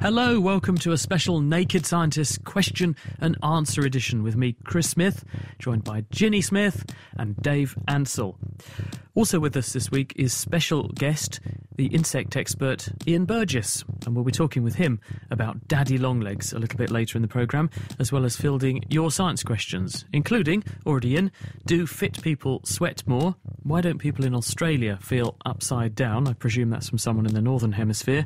Hello, welcome to a special Naked Scientist question and answer edition with me, Chris Smith, joined by Ginny Smith and Dave Ansell. Also with us this week is special guest, the insect expert Ian Burgess, and we'll be talking with him about daddy longlegs a little bit later in the programme, as well as fielding your science questions, including, already in, do fit people sweat more? Why don't people in Australia feel upside down? I presume that's from someone in the Northern Hemisphere.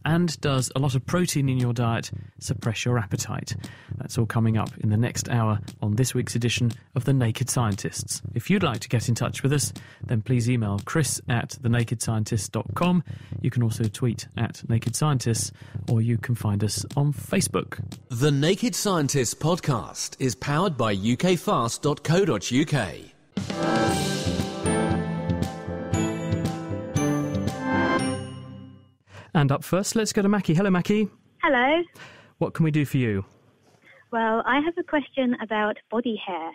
And does a lot of protein in your diet suppress your appetite? That's all coming up in the next hour on this week's edition of The Naked Scientists. If you'd like to get in touch with us, then please email chris@thenakedscientist.com. You can also tweet @nakedscientists, or you can find us on Facebook. The Naked Scientists podcast is powered by ukfast.co.uk. And up first, let's go to Mackie. Hello, Mackie. Hello. What can we do for you? Well, I have a question about body hair.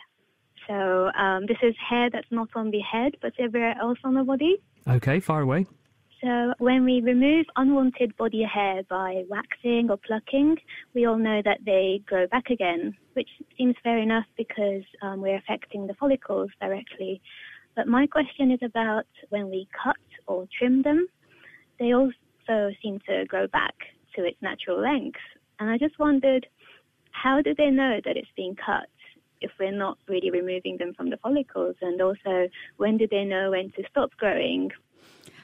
So this is hair that's not on the head, but everywhere else on the body. Okay, fire away. So when we remove unwanted body hair by waxing or plucking, we all know that they grow back again, which seems fair enough because we're affecting the follicles directly. But my question is about when we cut or trim them, they also seem to grow back to its natural length. And I just wondered, how do they know that it's being cut if we're not really removing them from the follicles? And also, when do they know when to stop growing?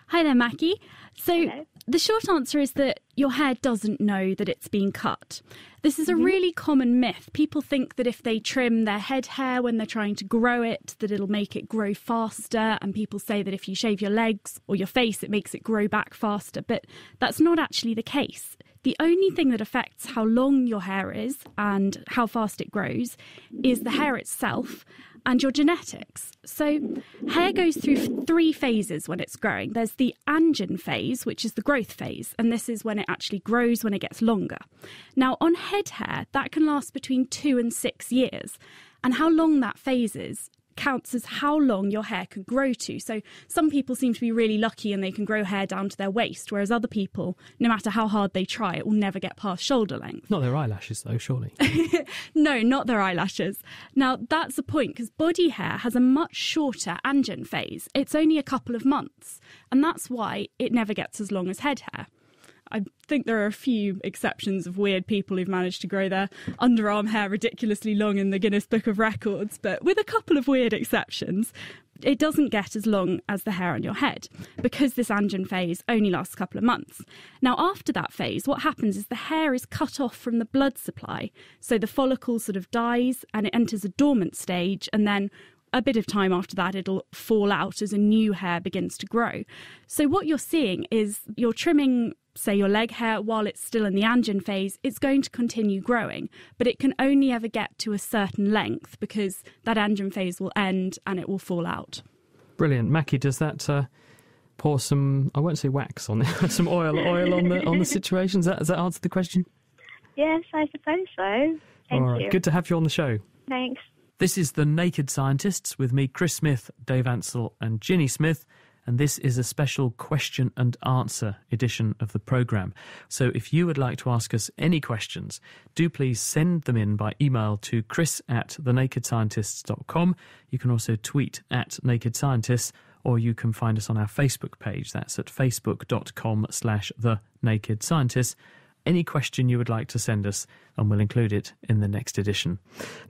Hi there, Mackie. So Hello. The short answer is that your hair doesn't know that it's being cut. This is a really common myth. People think that if they trim their head hair when they're trying to grow it, that it'll make it grow faster. And people say that if you shave your legs or your face, it makes it grow back faster. But that's not actually the case. The only thing that affects how long your hair is and how fast it grows is the hair itself and your genetics. So hair goes through 3 phases when it's growing. There's the anagen phase, which is the growth phase, and this is when it actually grows when it gets longer. Now, on head hair, that can last between 2 and 6 years. And how long that phase is counts as how long your hair can grow to. So some people seem to be really lucky and they can grow hair down to their waist, whereas other people, no matter how hard they try, it will never get past shoulder length. Not their eyelashes, though, surely. No, not their eyelashes. Now, that's the point, because body hair has a much shorter anagen phase. It's only a couple of months, and that's why it never gets as long as head hair. I think there are a few exceptions of weird people who've managed to grow their underarm hair ridiculously long in the Guinness Book of Records, but with a couple of weird exceptions, it doesn't get as long as the hair on your head because this anagen phase only lasts a couple of months. Now, after that phase, what happens is the hair is cut off from the blood supply, so the follicle sort of dies and it enters a dormant stage, and then a bit of time after that, it'll fall out as a new hair begins to grow. So what you're seeing is you're trimming, say, your leg hair while it's still in the anagen phase. It's going to continue growing, but it can only ever get to a certain length because that anagen phase will end and it will fall out. Brilliant. Mackie, does that pour some, I won't say wax on it, some oil on the situation? Does that answer the question? Yes, I suppose so. Thank All right. you. Good to have you on the show. Thanks. This is The Naked Scientists with me, Chris Smith, Dave Ansell and Ginny Smith, and this is a special question and answer edition of the programme. So if you would like to ask us any questions, do please send them in by email to chris@thenakedscientists.com. You can also tweet @nakedscientists, or you can find us on our Facebook page. That's at facebook.com/thenakedscientists. Any question you would like to send us, and we'll include it in the next edition.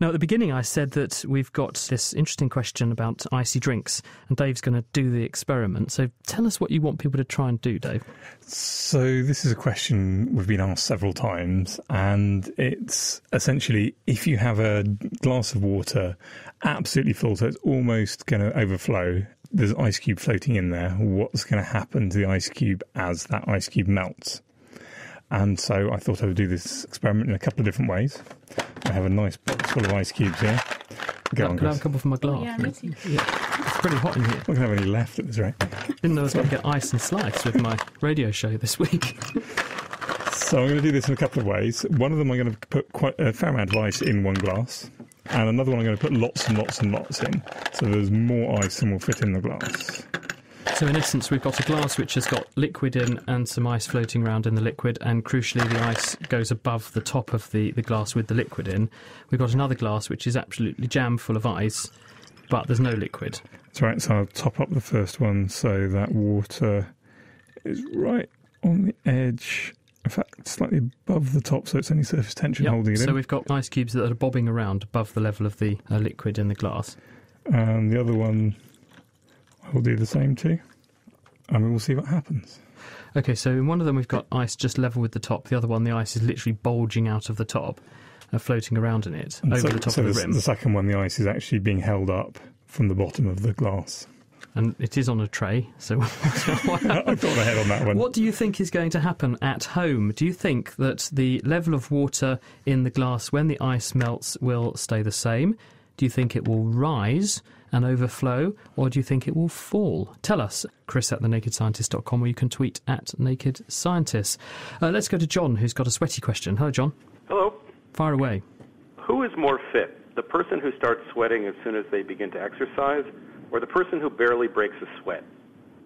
Now, at the beginning, I said that we've got this interesting question about icy drinks, and Dave's going to do the experiment. So tell us what you want people to try and do, Dave. So this is a question we've been asked several times, and it's essentially if you have a glass of water absolutely full, so it's almost going to overflow, there's an ice cube floating in there, what's going to happen to the ice cube as that ice cube melts? And so I thought I would do this experiment in a couple of different ways. I have a nice box full of ice cubes here. Go on, Could I have Chris. a couple from my glass? Yeah, me too. Yeah. It's pretty hot in here. I'm not going to have any left at this rate. Didn't know I was going to get ice and slice with my radio show this week. So I'm going to do this in a couple of ways. One of them I'm going to put quite a fair amount of ice in one glass. And another one I'm going to put lots and lots and lots in. So there's more ice than will fit in the glass. So in essence, we've got a glass which has got liquid in and some ice floating around in the liquid, and crucially the ice goes above the top of the glass with the liquid in. We've got another glass which is absolutely jam full of ice, but there's no liquid. That's right, so I'll top up the first one so that water is right on the edge. In fact, slightly above the top, so it's only surface tension holding it in. So we've got ice cubes that are bobbing around above the level of the liquid in the glass. And the other one, I will do the same too. And we'll see what happens. OK, so in one of them we've got ice just level with the top. The other one, the ice is literally bulging out of the top, floating around in it, over the top of the rim. The second one, the ice is actually being held up from the bottom of the glass. And it is on a tray, so I thought ahead on that one. What do you think is going to happen at home? Do you think that the level of water in the glass when the ice melts will stay the same? Do you think it will rise and overflow, or do you think it will fall? Tell us, chris@thenakedscientist.com, or you can tweet @nakedscientist. Let's go to John, who's got a sweaty question. Hello, John. Hello. Fire away. Who is more fit, the person who starts sweating as soon as they begin to exercise, or the person who barely breaks a sweat?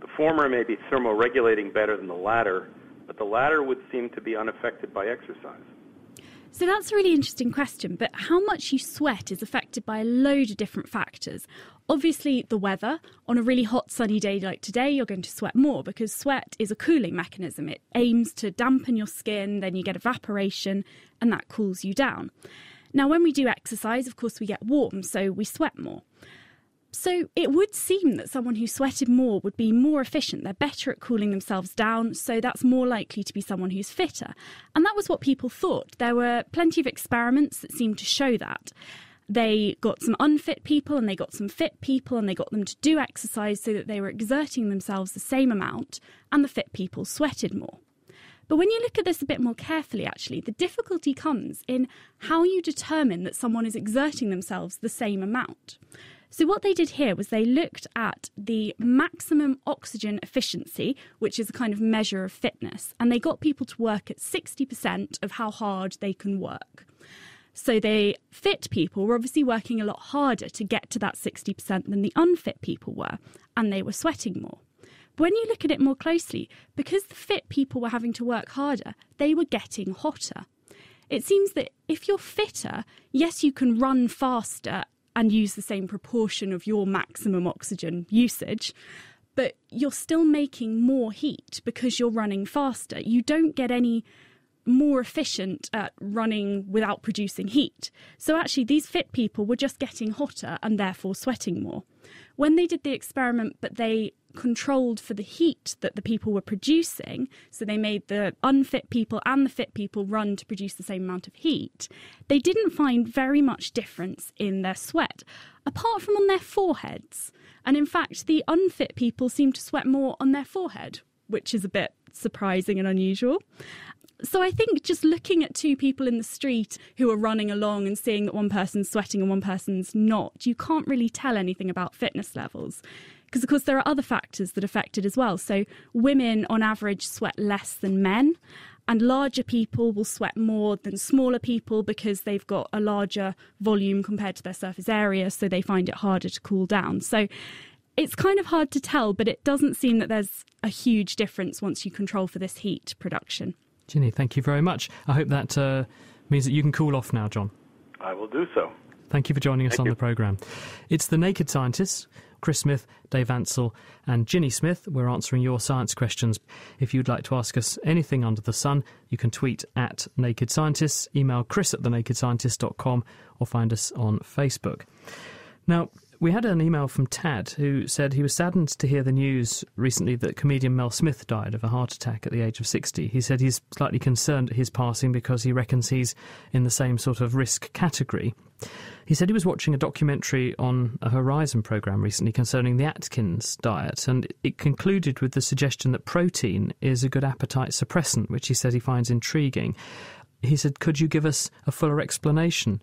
The former may be thermoregulating better than the latter, but the latter would seem to be unaffected by exercise. So that's a really interesting question, but how much you sweat is affected by a load of different factors. Obviously, the weather. On a really hot, sunny day like today, you're going to sweat more because sweat is a cooling mechanism. It aims to dampen your skin, then you get evaporation, and that cools you down. Now, when we do exercise, of course, we get warm, so we sweat more. So it would seem that someone who sweated more would be more efficient. They're better at cooling themselves down, so that's more likely to be someone who's fitter. And that was what people thought. There were plenty of experiments that seemed to show that. They got some unfit people and they got some fit people and they got them to do exercise so that they were exerting themselves the same amount, and the fit people sweated more. But when you look at this a bit more carefully, actually, the difficulty comes in how you determine that someone is exerting themselves the same amount. So what they did here was they looked at the maximum oxygen efficiency, which is a kind of measure of fitness, and they got people to work at 60% of how hard they can work. So the fit people were obviously working a lot harder to get to that 60% than the unfit people were, and they were sweating more. But when you look at it more closely, because the fit people were having to work harder, they were getting hotter. It seems that if you're fitter, yes, you can run faster and use the same proportion of your maximum oxygen usage, but you're still making more heat because you're running faster. You don't get any more efficient at running without producing heat. So actually, these fit people were just getting hotter and therefore sweating more. When they did the experiment, but they controlled for the heat that the people were producing, so they made the unfit people and the fit people run to produce the same amount of heat, they didn't find very much difference in their sweat, apart from on their foreheads. And in fact, the unfit people seemed to sweat more on their forehead, which is a bit surprising and unusual. So I think just looking at two people in the street who are running along and seeing that one person's sweating and one person's not, you can't really tell anything about fitness levels. Because, of course, there are other factors that affect it as well. So women, on average, sweat less than men, and larger people will sweat more than smaller people because they've got a larger volume compared to their surface area, so they find it harder to cool down. So it's kind of hard to tell, but it doesn't seem that there's a huge difference once you control for this heat production. Ginny, thank you very much. I hope that means that you can cool off now, John. I will do so. Thank you for joining us on the programme. It's The Naked Scientists. Chris Smith, Dave Ansell and Ginny Smith. We're answering your science questions. If you'd like to ask us anything under the sun, you can tweet @NakedScientists, email chris@thenakedscientist.com, or find us on Facebook. Now, we had an email from Tad who said he was saddened to hear the news recently that comedian Mel Smith died of a heart attack at the age of 60. He said he's slightly concerned at his passing because he reckons he's in the same sort of risk category. He said he was watching a documentary on a Horizon programme recently concerning the Atkins diet, and it concluded with the suggestion that protein is a good appetite suppressant, which he said he finds intriguing. He said, could you give us a fuller explanation?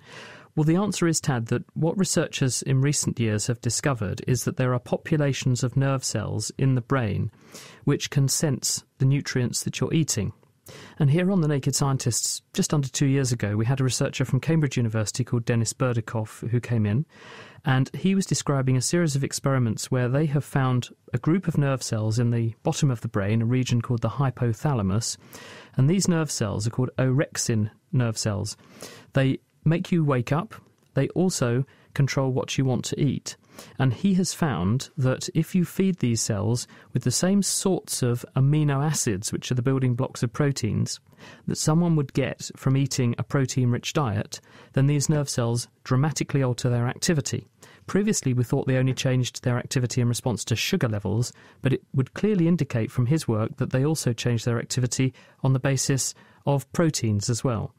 Well, the answer is, Tad, that what researchers in recent years have discovered is that there are populations of nerve cells in the brain which can sense the nutrients that you're eating. And here on The Naked Scientists, just under 2 years ago, we had a researcher from Cambridge University called Denis Berdikov who came in, and he was describing a series of experiments where they have found a group of nerve cells in the bottom of the brain, a region called the hypothalamus, and these nerve cells are called orexin nerve cells. They make you wake up. They also control what you want to eat. And he has found that if you feed these cells with the same sorts of amino acids, which are the building blocks of proteins, that someone would get from eating a protein-rich diet, then these nerve cells dramatically alter their activity. Previously, we thought they only changed their activity in response to sugar levels, but it would clearly indicate from his work that they also changed their activity on the basis of proteins as well.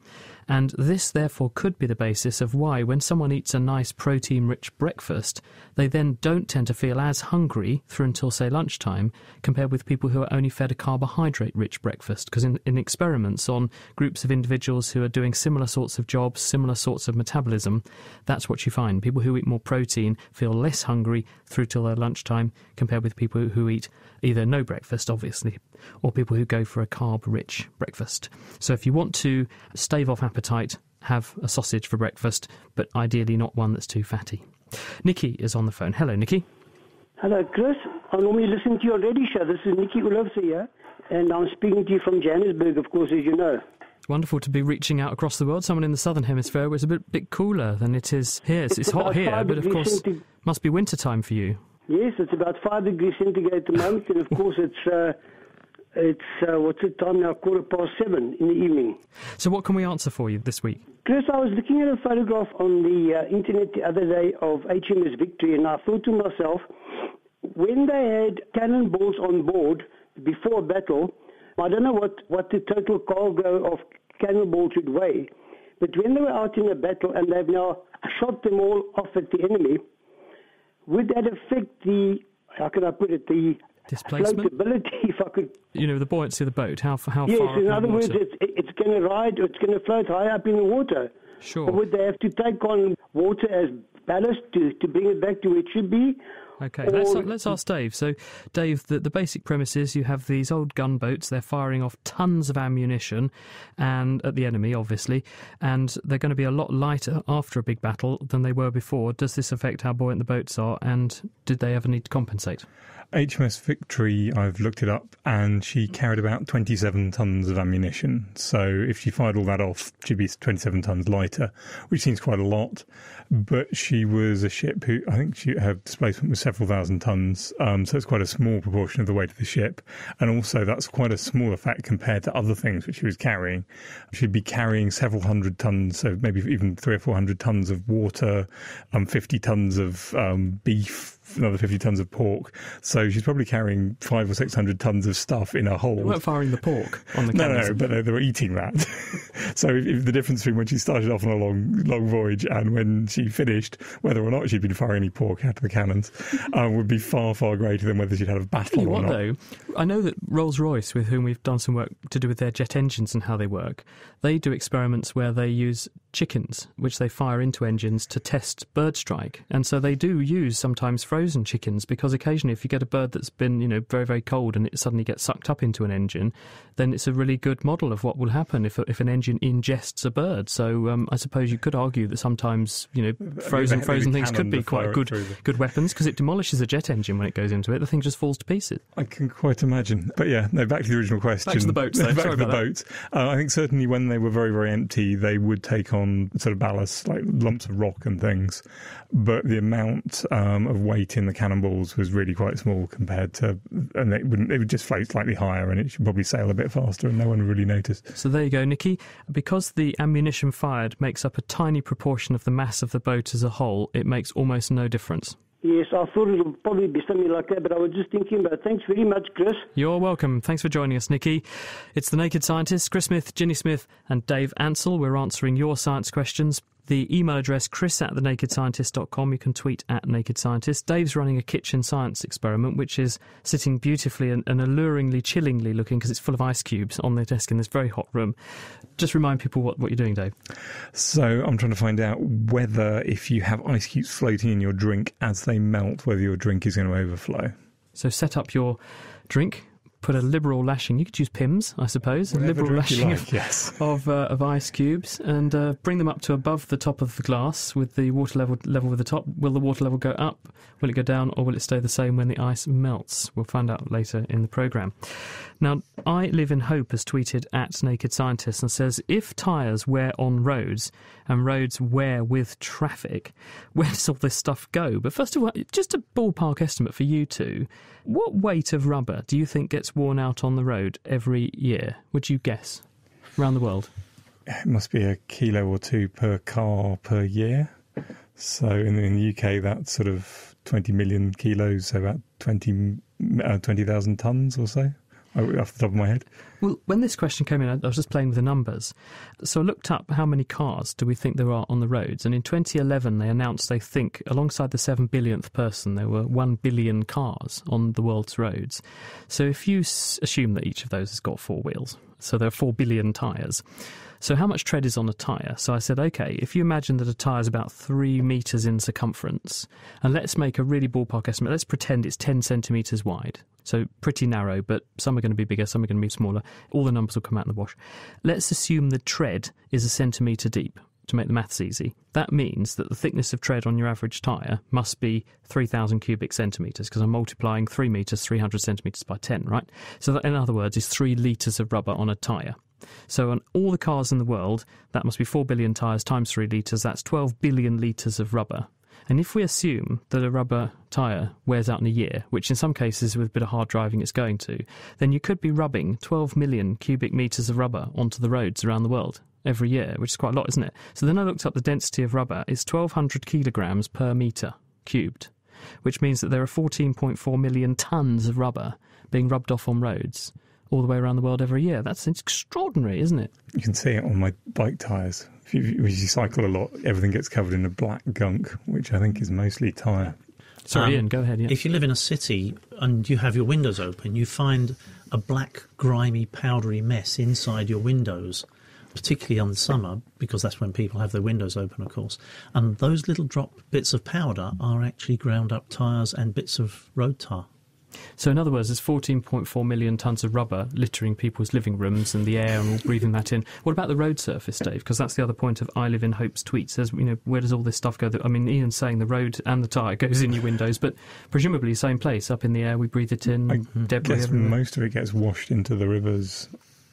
And this, therefore, could be the basis of why, when someone eats a nice protein-rich breakfast, they then don't tend to feel as hungry through until, say, lunchtime, compared with people who are only fed a carbohydrate-rich breakfast. Because in experiments on groups of individuals who are doing similar sorts of jobs, similar sorts of metabolism, that's what you find. People who eat more protein feel less hungry through till their lunchtime, compared with people who eat either no breakfast, obviously, or people who go for a carb-rich breakfast. So if you want to stave off appetite, have a sausage for breakfast, but ideally not one that's too fatty. Nikki is on the phone. Hello, Nikki. Hello, Chris. I normally listen to your radio show. This is Nikki Ulovsa here, and I'm speaking to you from Johannesburg, of course, as you know. It's wonderful to be reaching out across the world. Someone in the southern hemisphere where it's a bit cooler than it is here. It's hot here, but of course, must be winter time for you. Yes, it's about 5 degrees centigrade at the moment, and of course it's what's the time now, 7:15 in the evening. So what can we answer for you this week? Chris, I was looking at a photograph on the internet the other day of HMS Victory, and I thought to myself, when they had cannonballs on board before a battle, I don't know what the total cargo of cannonballs would weigh, but when they were out in a battle and they've now shot them all off at the enemy, would that affect the, how can I put it, the displacement? Floatability, if I could... You know, the buoyancy of the boat, how far yes, up in other the words, water? it's going to ride, it's going to float high up in the water. Sure. Or would they have to take on water as ballast to bring it back to where it should be? OK, let's ask Dave. So, Dave, the basic premise is you have these old gunboats, they're firing off tons of ammunition and at the enemy, obviously, and they're going to be a lot lighter after a big battle than they were before. Does this affect how buoyant the boats are, and did they ever need to compensate? HMS Victory, I've looked it up, and she carried about 27 tons of ammunition. So if she fired all that off, she'd be 27 tons lighter, which seems quite a lot. But she was a ship who, I think her displacement was several thousand tons, so it's quite a small proportion of the weight of the ship. And also that's quite a small effect compared to other things which she was carrying. She'd be carrying several hundred tons, so maybe even 300 or 400 tons of water, 50 tons of beef, another 50 tons of pork. So she's probably carrying 500 or 600 tons of stuff in a hold. They weren't firing the pork on the cannons. No, but they were eating that. So if the difference between when she started off on a long voyage and when she finished, whether or not she'd been firing any pork out of the cannons, would be far, far greater than whether she'd had a battle or not. Though, I know that Rolls-Royce, with whom we've done some work to do with their jet engines and how they work, they do experiments where they use chickens, which they fire into engines to test bird strike. And so they do use sometimes frozen chickens, because occasionally if you get a bird that's been, very, very cold and it suddenly gets sucked up into an engine, then it's a really good model of what will happen if an engine ingests a bird. So I suppose you could argue that sometimes, frozen things could be quite good weapons, because it demolishes a jet engine when it goes into it. The thing just falls to pieces. I can quite imagine. But yeah, no, back to the original question. Back to the boats, though. Back to the boats. I think certainly when they were very, very empty, they would take on sort of ballast, like lumps of rock and things. But the amount of weight in the cannonballs was really quite small compared to, and it would just float slightly higher, and it should probably sail a bit faster, and no one would really notice. So there you go, Nikki. Because the ammunition fired makes up a tiny proportion of the mass of the boat as a whole, it makes almost no difference. Yes, I thought it would probably be something like that, but I was just thinking about it. Thanks very much, Chris. You're welcome. Thanks for joining us, Nikki. It's The Naked Scientists, Chris Smith, Ginny Smith and Dave Ansell. We're answering your science questions. The email address, chris@thenakedscientist.com. You can tweet @nakedscientist. Dave's running a kitchen science experiment, which is sitting beautifully and alluringly, chillingly looking, because it's full of ice cubes on the desk in this very hot room. Just remind people what you're doing, Dave. So I'm trying to find out whether, if you have ice cubes floating in your drink as they melt, whether your drink is going to overflow. So set up your drink, put a liberal lashing. You could use Pimm's, I suppose. Whatever a liberal drink you lashing like, yes. of ice cubes, and bring them up to above the top of the glass with the water level with the top. Will the water level go up? Will it go down, or will it stay the same when the ice melts? We'll find out later in the programme. Now, I Live in Hope has tweeted at Naked Scientist and says, if tyres wear on roads and roads wear with traffic, where does all this stuff go? But first of all, just a ballpark estimate for you two. What weight of rubber do you think gets worn out on the road every year? Would you guess? Around the world? It must be a kilo or two per car per year. So in the UK, that's sort of 20 million kilos, so about 20,000 tonnes or so, off the top of my head. Well, when this question came in, I was just playing with the numbers. So I looked up how many cars do we think there are on the roads. And in 2011, they announced they think, alongside the 7 billionth person, there were 1 billion cars on the world's roads. So if you assume that each of those has got 4 wheels, so there are 4 billion tyres. So how much tread is on a tyre? So I said, OK, if you imagine that a tyre is about 3 metres in circumference, and let's make a really ballpark estimate. Let's pretend it's 10 centimetres wide. So pretty narrow, but some are going to be bigger, some are going to be smaller. All the numbers will come out in the wash. Let's assume the tread is a centimetre deep, to make the maths easy. That means that the thickness of tread on your average tyre must be 3,000 cubic centimetres, because I'm multiplying 3 metres, 300 centimetres by 10, right? So that, in other words, is 3 litres of rubber on a tyre. So on all the cars in the world, that must be 4 billion tyres times 3 litres, that's 12 billion litres of rubber. And if we assume that a rubber tyre wears out in a year, which in some cases with a bit of hard driving it's going to, then you could be rubbing 12 million cubic metres of rubber onto the roads around the world every year, which is quite a lot, isn't it? So then I looked up the density of rubber. It's 1,200 kilograms per metre cubed, which means that there are 14.4 million tonnes of rubber being rubbed off on roads all the way around the world every year. That's extraordinary, isn't it? You can see it on my bike tyres. If you cycle a lot, everything gets covered in a black gunk, which I think is mostly tyre. Sorry, Ian, go ahead. Yeah. If you live in a city and you have your windows open, you find a black, grimy, powdery mess inside your windows, particularly on the summer, because that's when people have their windows open, of course. And those little drop bits of powder are actually ground up tyres and bits of road tar. So in other words, there's 14.4 million tonnes of rubber littering people's living rooms and the air and all breathing that in. What about the road surface, Dave? Because that's the other point of I Live in Hope's tweet. Says, where does all this stuff go? I mean, Ian's saying the road and the tyre goes in your windows, but presumably same place, up in the air, we breathe it in, debris guess everywhere. Most of it gets washed into the rivers,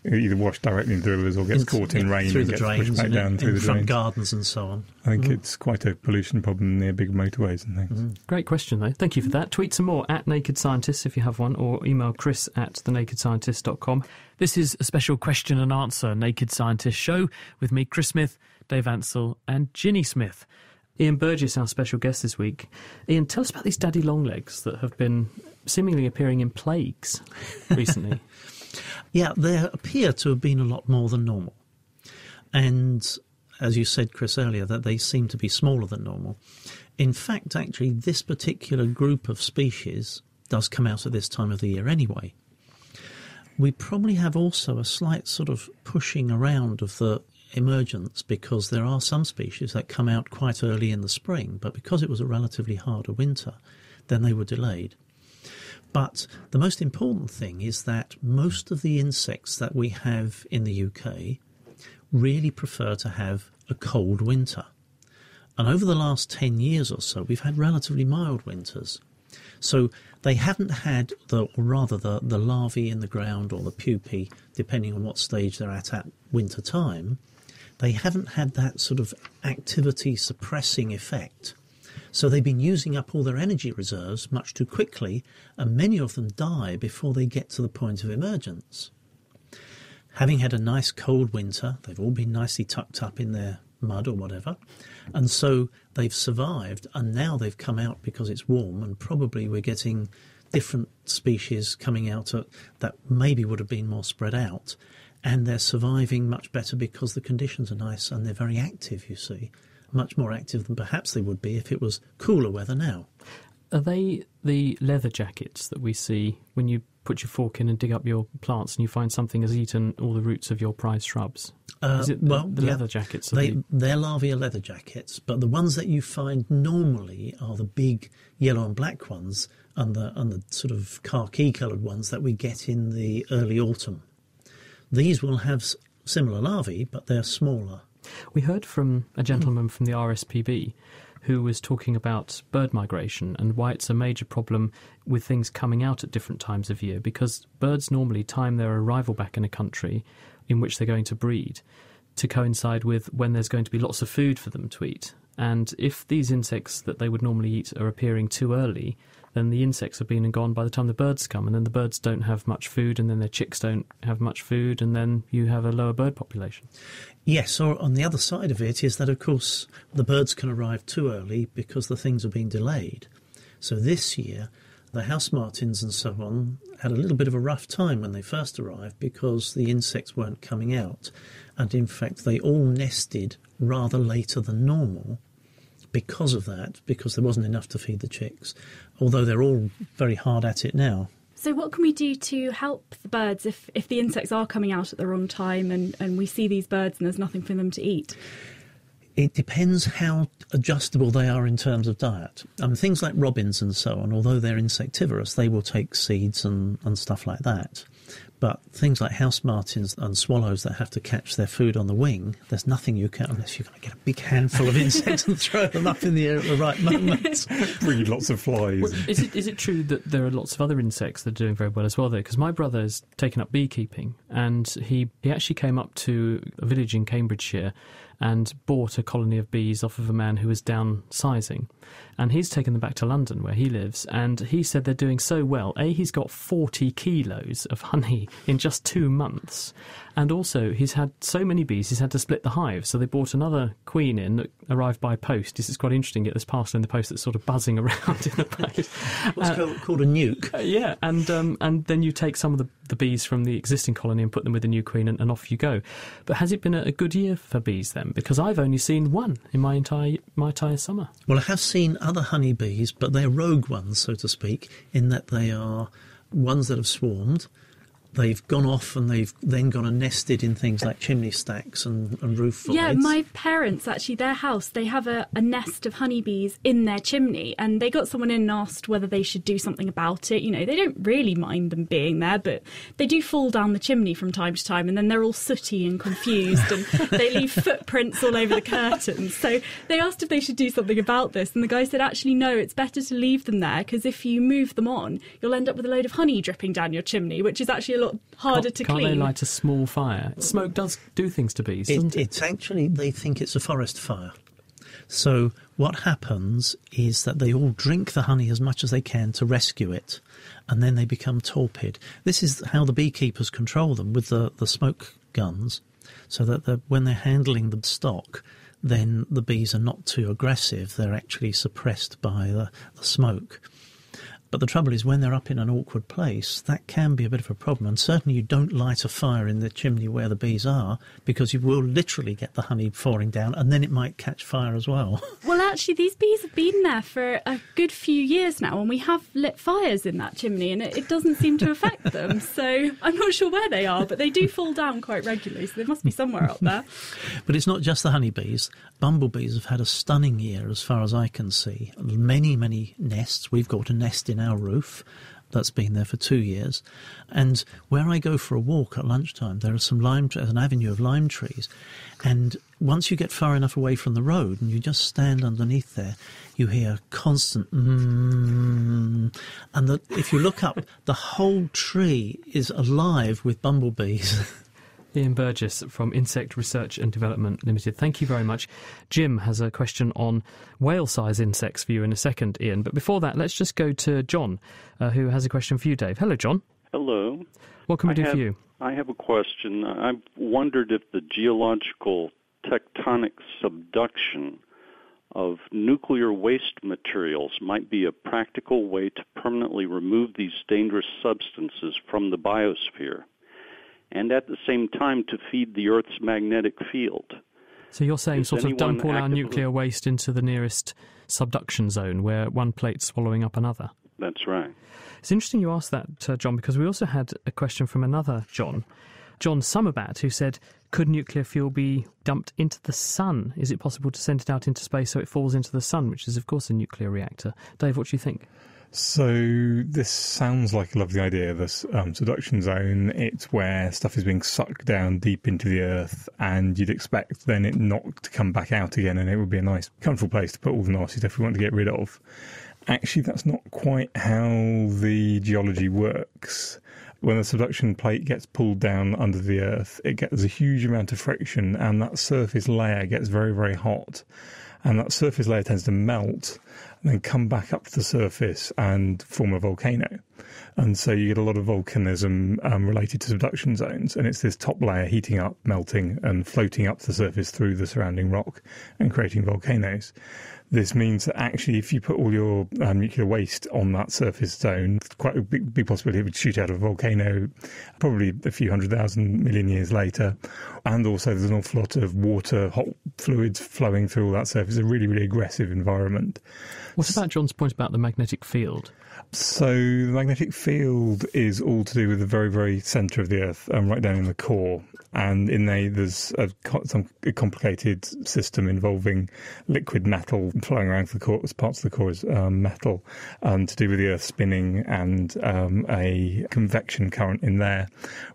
either washed directly into the rivers or gets caught in rain through and the gets drains, pushed back down through the front drains. gardens and so on. I think it's quite a pollution problem near big motorways and things. Great question, though. Thank you for that. Tweet some more at Naked Scientists if you have one, or email chris@thenakedscientist.com. This is a special question and answer Naked Scientist show with me, Chris Smith, Dave Ansell and Ginny Smith. Ian Burgess, our special guest this week. Ian, tell us about these daddy longlegs that have been seemingly appearing in plagues recently. Yeah, there appear to have been a lot more than normal. And as you said, Chris, earlier, that they seem to be smaller than normal. In fact, actually, this particular group of species does come out at this time of the year anyway. We probably have also a slight sort of pushing around of the emergence, because there are some species that come out quite early in the spring, but because it was a relatively harder winter, then they were delayed. But the most important thing is that most of the insects that we have in the UK really prefer to have a cold winter. And over the last 10 years or so, we've had relatively mild winters. So they haven't had the larvae in the ground, or the pupae, depending on what stage they're at winter time, they haven't had that sort of activity suppressing effect. So they've been using up all their energy reserves much too quickly, and many of them die before they get to the point of emergence. Having had a nice cold winter, they've all been nicely tucked up in their mud or whatever, and so they've survived, and now they've come out because it's warm, and probably we're getting different species coming out that maybe would have been more spread out, and they're surviving much better because the conditions are nice and they're very active, you see. Much more active than perhaps they would be if it was cooler weather now. Are they the leather jackets that we see when you put your fork in and dig up your plants and you find something has eaten all the roots of your prized shrubs? Is it the leather jackets? They're larvae are leather jackets, but the ones that you find normally are the big yellow and black ones, and the sort of khaki-coloured ones that we get in the early autumn. These will have similar larvae, but they're smaller. We heard from a gentleman from the RSPB who was talking about bird migration and why it's a major problem with things coming out at different times of year, because birds normally time their arrival back in a country in which they're going to breed to coincide with when there's going to be lots of food for them to eat. And if these insects that they would normally eat are appearing too early, then the insects have been and gone by the time the birds come, and then the birds don't have much food, and then their chicks don't have much food, and then you have a lower bird population. Yes, or on the other side of it is that, of course, the birds can arrive too early because the things have been delayed. So this year, the house martins and so on had a little bit of a rough time when they first arrived because the insects weren't coming out. And in fact, they all nested rather later than normal because of that, because there wasn't enough to feed the chicks, although they're all very hard at it now. So what can we do to help the birds if the insects are coming out at the wrong time and we see these birds and there's nothing for them to eat? It depends how adjustable they are in terms of diet. Things like robins and so on, although they're insectivorous, they will take seeds and stuff like that. But things like house martins and swallows that have to catch their food on the wing, there's nothing you can, unless you're going to get a big handful of insects and throw them up in the air at the right moment. Breed lots of flies. Well, is it true that there are lots of other insects that are doing very well as well, though? Because my brother has taken up beekeeping, and he actually came up to a village in Cambridgeshire and bought a colony of bees off of a man who was downsizing. And he's taken them back to London, where he lives, and he said they're doing so well. He's got 40 kilos of honey in just 2 months. And also, he's had so many bees, he's had to split the hive. So they brought another queen in that arrived by post. This is quite interesting, get this parcel in the post that's sort of buzzing around in the post. What's called a nuke. Yeah, and then you take some of the bees from the existing colony and put them with the new queen, and off you go. But has it been a good year for bees then? Because I've only seen one in my entire summer. Well, I have seen other honeybees, but they're rogue ones, so to speak, in that they are ones that have swarmed. They've gone off and they've then gone and nested in things like chimney stacks and roof voids. Yeah, my parents, actually, their house, they have a nest of honeybees in their chimney, and they got someone in and asked whether they should do something about it. You know, they don't really mind them being there, but they do fall down the chimney from time to time, and then they're all sooty and confused, and they leave footprints all over the curtains. So they asked if they should do something about this, and the guy said, actually, no, it's better to leave them there, because if you move them on, you'll end up with a load of honey dripping down your chimney, which is actually a lot harder to clean. Can't they light a small fire? Smoke does do things to bees, doesn't it? It's actually, they think it's a forest fire. So what happens is that they all drink the honey as much as they can to rescue it, and then they become torpid. This is how the beekeepers control them with the smoke guns, so that when they're handling the stock, then the bees are not too aggressive. They're actually suppressed by the smoke. But the trouble is, when they're up in an awkward place, that can be a bit of a problem. And certainly you don't light a fire in the chimney where the bees are, because you will literally get the honey falling down, and then it might catch fire as well. Well, actually, these bees have been there for a good few years now, and we have lit fires in that chimney, and it doesn't seem to affect them. So I'm not sure where they are, but they do fall down quite regularly, so they must be somewhere up there. But it's not just the honeybees. Bumblebees have had a stunning year, as far as I can see. Many, many nests. We've got a nest in our roof that's been there for 2 years. And where I go for a walk at lunchtime, there are some an avenue of lime trees. And once you get far enough away from the road and you just stand underneath there, you hear constant and if you look up, the whole tree is alive with bumblebees. Ian Burgess from Insect Research and Development Limited. Thank you very much. Jim has a question on whale-size insects for you in a second, Ian. But before that, let's just go to John, who has a question for you, Dave. Hello, John. Hello. What can we do for you? I have a question. I've wondered if the geological tectonic subduction of nuclear waste materials might be a practical way to permanently remove these dangerous substances from the biosphere, and at the same time to feed the Earth's magnetic field. So you're saying sort of dump all our nuclear waste into the nearest subduction zone where one plate's swallowing up another? That's right. It's interesting you asked that, John, because we also had a question from another John Summerbat, who said, could nuclear fuel be dumped into the sun? Is it possible to send it out into space so it falls into the sun, which is, of course, a nuclear reactor? Dave, what do you think? So this sounds like a lovely idea, this subduction zone. It's where stuff is being sucked down deep into the earth, and you'd expect then it not to come back out again, and it would be a nice, comfortable place to put all the nasty stuff we want to get rid of. Actually, that's not quite how the geology works. When the subduction plate gets pulled down under the earth, it gets a huge amount of friction, and that surface layer gets very, very hot. And that surface layer tends to melt and then come back up to the surface and form a volcano. And so you get a lot of volcanism related to subduction zones. And it's this top layer heating up, melting, and floating up to the surface through the surrounding rock and creating volcanoes. This means that actually if you put all your nuclear waste on that surface zone, quite a big possibility it would shoot out of a volcano probably a few 100,000 million years later. And also there's an awful lot of water, hot fluids flowing through all that surface. It's a really, really aggressive environment. What about John's point about the magnetic field? So the magnetic field is all to do with the very, very centre of the Earth, right down in the core. And in there's some complicated system involving liquid metal flowing around the core. Parts of the core is metal, to do with the Earth spinning and a convection current in there,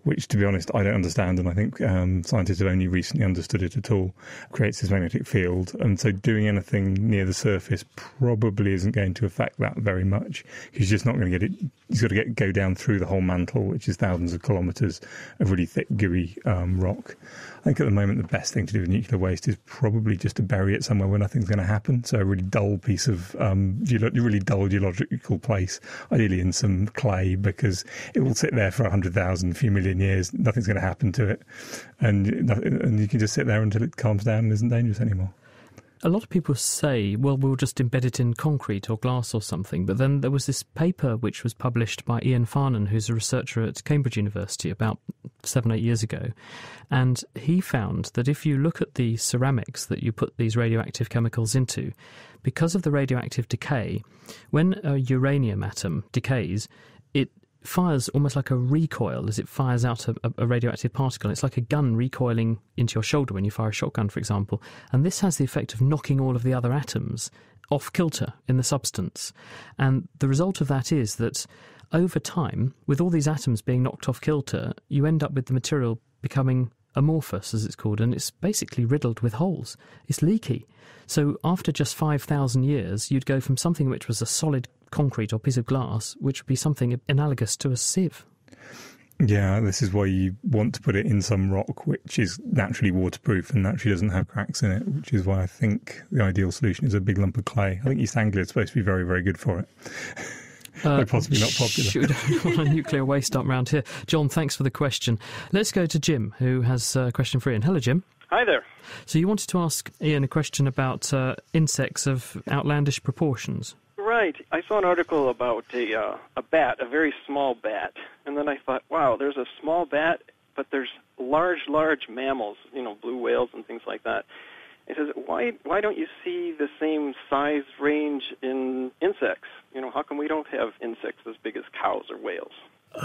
which, to be honest, I don't understand. And I think scientists have only recently understood it at all. Creates this magnetic field. And so doing anything near the surface probably isn't going to affect that very much. He's just not going to get it. He's got to go down through the whole mantle, which is thousands of kilometres of really thick, gooey rock. I think at the moment the best thing to do with nuclear waste is probably just to bury it somewhere where nothing's going to happen. So a really dull piece of really dull geological place, ideally in some clay, because it will sit there for 100,000, a few million years. Nothing's going to happen to it, and you can just sit there until it calms down and isn't dangerous anymore. A lot of people say, well, we'll just embed it in concrete or glass or something. But then there was this paper which was published by Ian Farnan, who's a researcher at Cambridge University, about 7-8 years ago. And he found that if you look at the ceramics that you put these radioactive chemicals into, because of the radioactive decay, when a uranium atom decays, it fires almost like a recoil as it fires out a radioactive particle. It's like a gun recoiling into your shoulder when you fire a shotgun, for example. And this has the effect of knocking all of the other atoms off kilter in the substance. And the result of that is that over time, with all these atoms being knocked off kilter, you end up with the material becoming amorphous, as it's called, and it's basically riddled with holes. It's leaky. So after just 5,000 years, you'd go from something which was a solid concrete or piece of glass, which would be something analogous to a sieve. Yeah, this is why you want to put it in some rock which is naturally waterproof and naturally doesn't have cracks in it, which is why I think the ideal solution is a big lump of clay. I think East Anglia is supposed to be very, very good for it. But possibly not popular. We don't want a nuclear waste dump around here. John, thanks for the question. Let's go to Jim, who has a question for Ian. Hello, Jim. Hi there. So you wanted to ask Ian a question about insects of outlandish proportions. Right. I saw an article about a bat, a very small bat, and then I thought, wow, there's a small bat, but there's large mammals, blue whales and things like that. It says, why don't you see the same size range in insects? How come we don't have insects as big as cows or whales?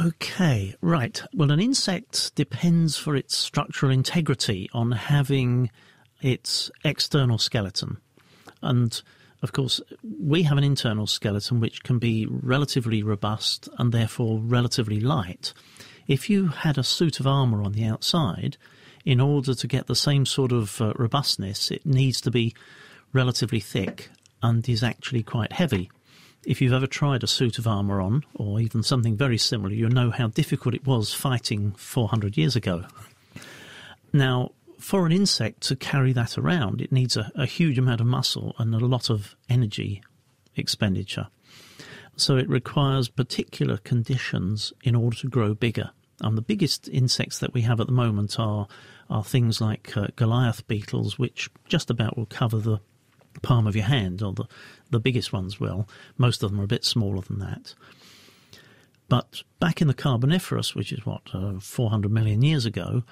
Okay, right. Well, an insect depends for its structural integrity on having its external skeleton. And, of course, we have an internal skeleton which can be relatively robust and therefore relatively light. If you had a suit of armour on the outside, in order to get the same sort of robustness, it needs to be relatively thick and is actually quite heavy. If you've ever tried a suit of armour on, or even something very similar, you'll know how difficult it was fighting 400 years ago. Now, for an insect to carry that around, it needs a huge amount of muscle and a lot of energy expenditure. So it requires particular conditions in order to grow bigger. And the biggest insects that we have at the moment are things like Goliath beetles, which just about will cover the palm of your hand, or the biggest ones will. Most of them are a bit smaller than that. But back in the Carboniferous, which is 400 million years ago,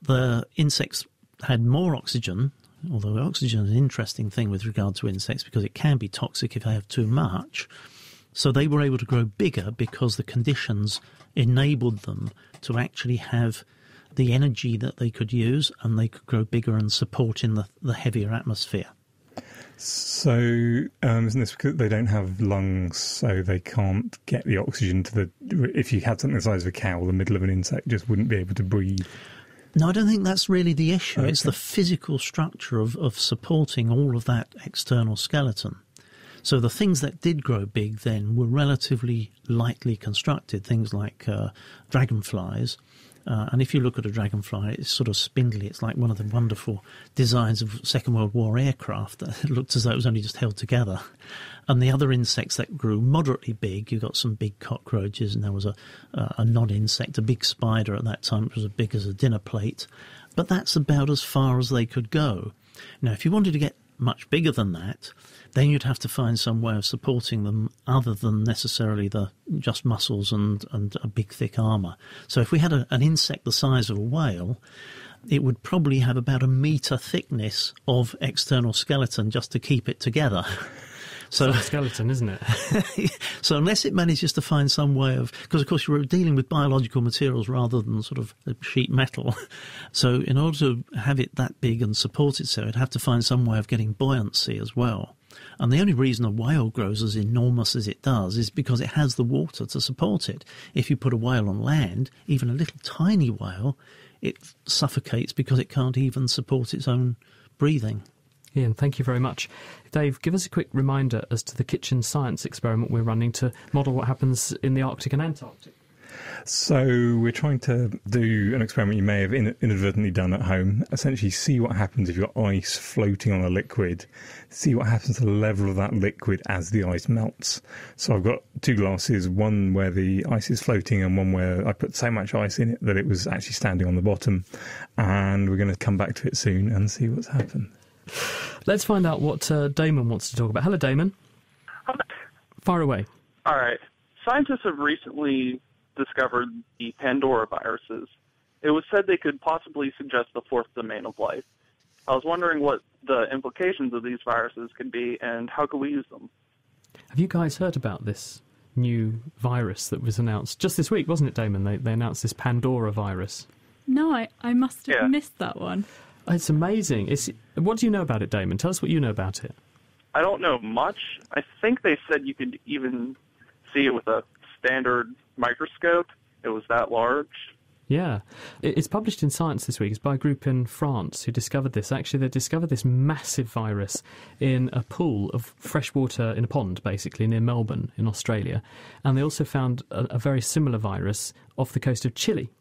the insects had more oxygen, although oxygen is an interesting thing with regard to insects because it can be toxic if they have too much. So they were able to grow bigger because the conditions enabled them to actually have the energy that they could use, and they could grow bigger and support in the heavier atmosphere. So, isn't this because they don't have lungs, so they can't get the oxygen to the... If you had something the size of a cow, the middle of an insect just wouldn't be able to breathe? No, I don't think that's really the issue. Okay. It's the physical structure of supporting all of that external skeleton. So the things that did grow big then were relatively lightly constructed, things like dragonflies. And if you look at a dragonfly, it's sort of spindly. It's like one of the wonderful designs of Second World War aircraft that looked as though it was only just held together. And the other insects that grew moderately big, you got some big cockroaches, and there was a non-insect, a big spider at that time. It was as big as a dinner plate. But that's about as far as they could go. Now, if you wanted to get much bigger than that, then you'd have to find some way of supporting them other than necessarily the just muscles and a big thick armour. So if we had an insect the size of a whale, it would probably have about 1 metre thickness of external skeleton just to keep it together. So a skeleton, isn't it? So unless it manages to find some way of... Because, of course, you're dealing with biological materials rather than sort of sheet metal. So in order to have it that big and support itself, it'd have to find some way of getting buoyancy as well. And the only reason a whale grows as enormous as it does is because it has the water to support it. If you put a whale on land, even a little tiny whale, it suffocates because it can't even support its own breathing. Ian, thank you very much. Dave, give us a quick reminder as to the kitchen science experiment we're running to model what happens in the Arctic and Antarctic. So we're trying to do an experiment you may have inadvertently done at home. Essentially see what happens if you've got ice floating on a liquid. See what happens to the level of that liquid as the ice melts. So I've got 2 glasses, one where the ice is floating and one where I put so much ice in it that it was actually standing on the bottom. And we're going to come back to it soon and see what's happened. Let's find out what Damon wants to talk about. Hello, Damon. Fire away. All right. Scientists have recently discovered the Pandora viruses. It was said they could possibly suggest the 4th domain of life. I was wondering what the implications of these viruses could be and how could we use them. Have you guys heard about this new virus that was announced just this week, wasn't it, Damon? They announced this Pandora virus. No, I must have missed that one. It's amazing. What do you know about it, Damon? Tell us what you know about it. I don't know much. I think they said you could even see it with a standard microscope. It was that large. Yeah. It's published in Science this week. It's by a group in France who discovered this. Actually, they discovered this massive virus in a pool of fresh water in a pond, basically, near Melbourne in Australia. And they also found a very similar virus off the coast of Chile.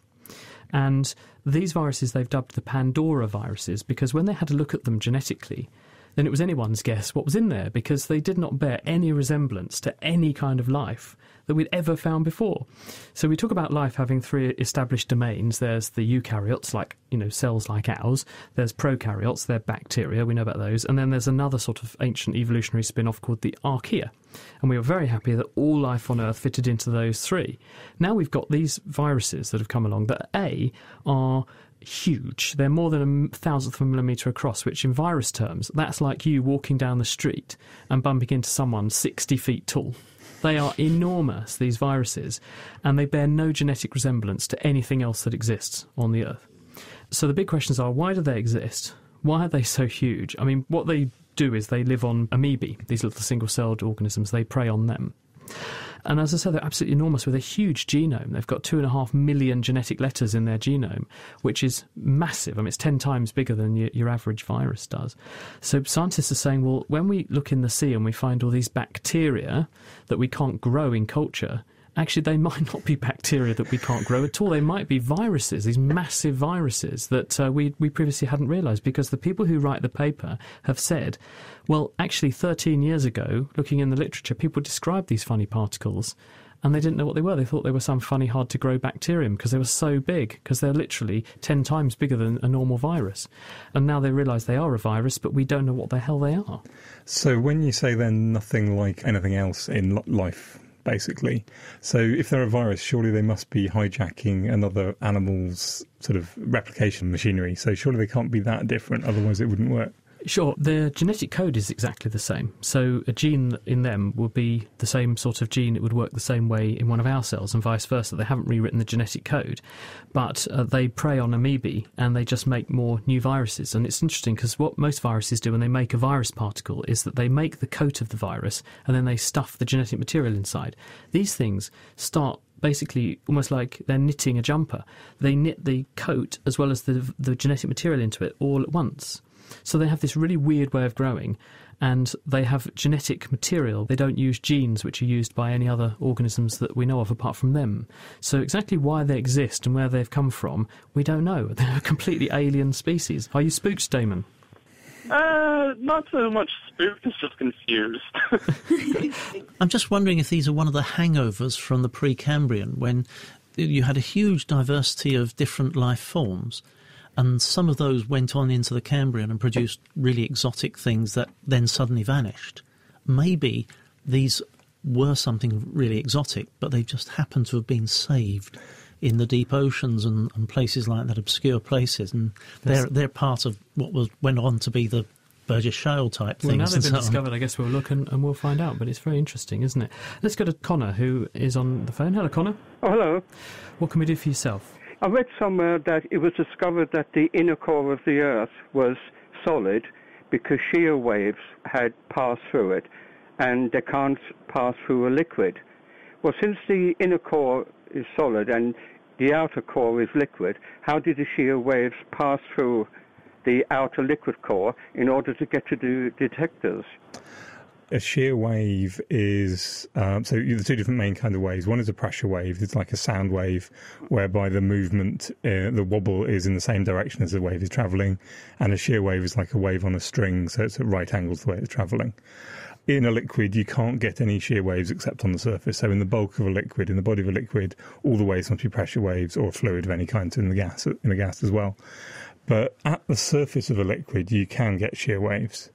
And these viruses they've dubbed the Pandora viruses because when they had a look at them genetically, then it was anyone's guess what was in there because they did not bear any resemblance to any kind of life that we'd ever found before. So we talk about life having 3 established domains. There's the eukaryotes, like, cells like ours. There's prokaryotes, they're bacteria, we know about those. And then there's another sort of ancient evolutionary spin-off called the archaea. And we were very happy that all life on Earth fitted into those 3. Now we've got these viruses that have come along that, A, are huge. They're more than 1,000th of a millimetre across, which in virus terms, that's like you walking down the street and bumping into someone 60 feet tall. They are enormous, these viruses, and they bear no genetic resemblance to anything else that exists on the Earth. So the big questions are, why do they exist? Why are they so huge? I mean, what they do is they live on amoebae, these little single-celled organisms. They prey on them. And as I said, they're absolutely enormous with a huge genome. They've got 2.5 million genetic letters in their genome, which is massive. I mean, it's 10 times bigger than your average virus does. So scientists are saying, well, when we look in the sea and we find all these bacteria that we can't grow in culture, actually they might not be bacteria that we can't grow at all. They might be viruses, these massive viruses that we previously hadn't realised, because the people who write the paper have said, well, actually 13 years ago, looking in the literature, people described these funny particles and they didn't know what they were. They thought they were some funny, hard-to-grow bacterium because they were so big, because they're literally 10 times bigger than a normal virus. And now they realise they are a virus, but we don't know what the hell they are. So when you say they're nothing like anything else in life, basically, so if they're a virus, surely they must be hijacking another animal's sort of replication machinery. So surely they can't be that different, otherwise it wouldn't work. Sure, their genetic code is exactly the same. So a gene in them will be the same sort of gene, it would work the same way in one of our cells and vice versa. They haven't rewritten the genetic code, but they prey on amoebae and they just make more new viruses. And it's interesting because what most viruses do when they make a virus particle is that they make the coat of the virus and then they stuff the genetic material inside. These things start basically almost like they're knitting a jumper. They knit the coat as well as the genetic material into it all at once. So they have this really weird way of growing, and they have genetic material. They don't use genes which are used by any other organisms that we know of apart from them. So exactly why they exist and where they've come from, we don't know. They're a completely alien species. Are you spooked, Damon? Not so much spooked, it's just confused. I'm just wondering if these are one of the hangovers from the Precambrian, when you had a huge diversity of different life forms, and some of those went on into the Cambrian and produced really exotic things that then suddenly vanished. Maybe these were something really exotic, but they just happened to have been saved in the deep oceans and places like that, obscure places, and they're part of what went on to be the Burgess Shale type things. Well, now they've been discovered, I guess we'll look and we'll find out, but it's very interesting, isn't it? Let's go to Connor, who is on the phone. Hello, Connor. Oh, hello. What can we do for yourself? I read somewhere that it was discovered that the inner core of the Earth was solid because shear waves had passed through it, and they can't pass through a liquid. Well, since the inner core is solid and the outer core is liquid, how did the shear waves pass through the outer liquid core in order to get to the detectors? A shear wave is, so the two different main kind of waves. One is a pressure wave. It's like a sound wave whereby the movement, the wobble is in the same direction as the wave is travelling. And a shear wave is like a wave on a string, so it's at right angles the way it's travelling. In a liquid, you can't get any shear waves except on the surface. So in the bulk of a liquid, in the body of a liquid, all the waves must be pressure waves or a fluid of any kind, so in the gas as well. But at the surface of a liquid, you can get shear waves.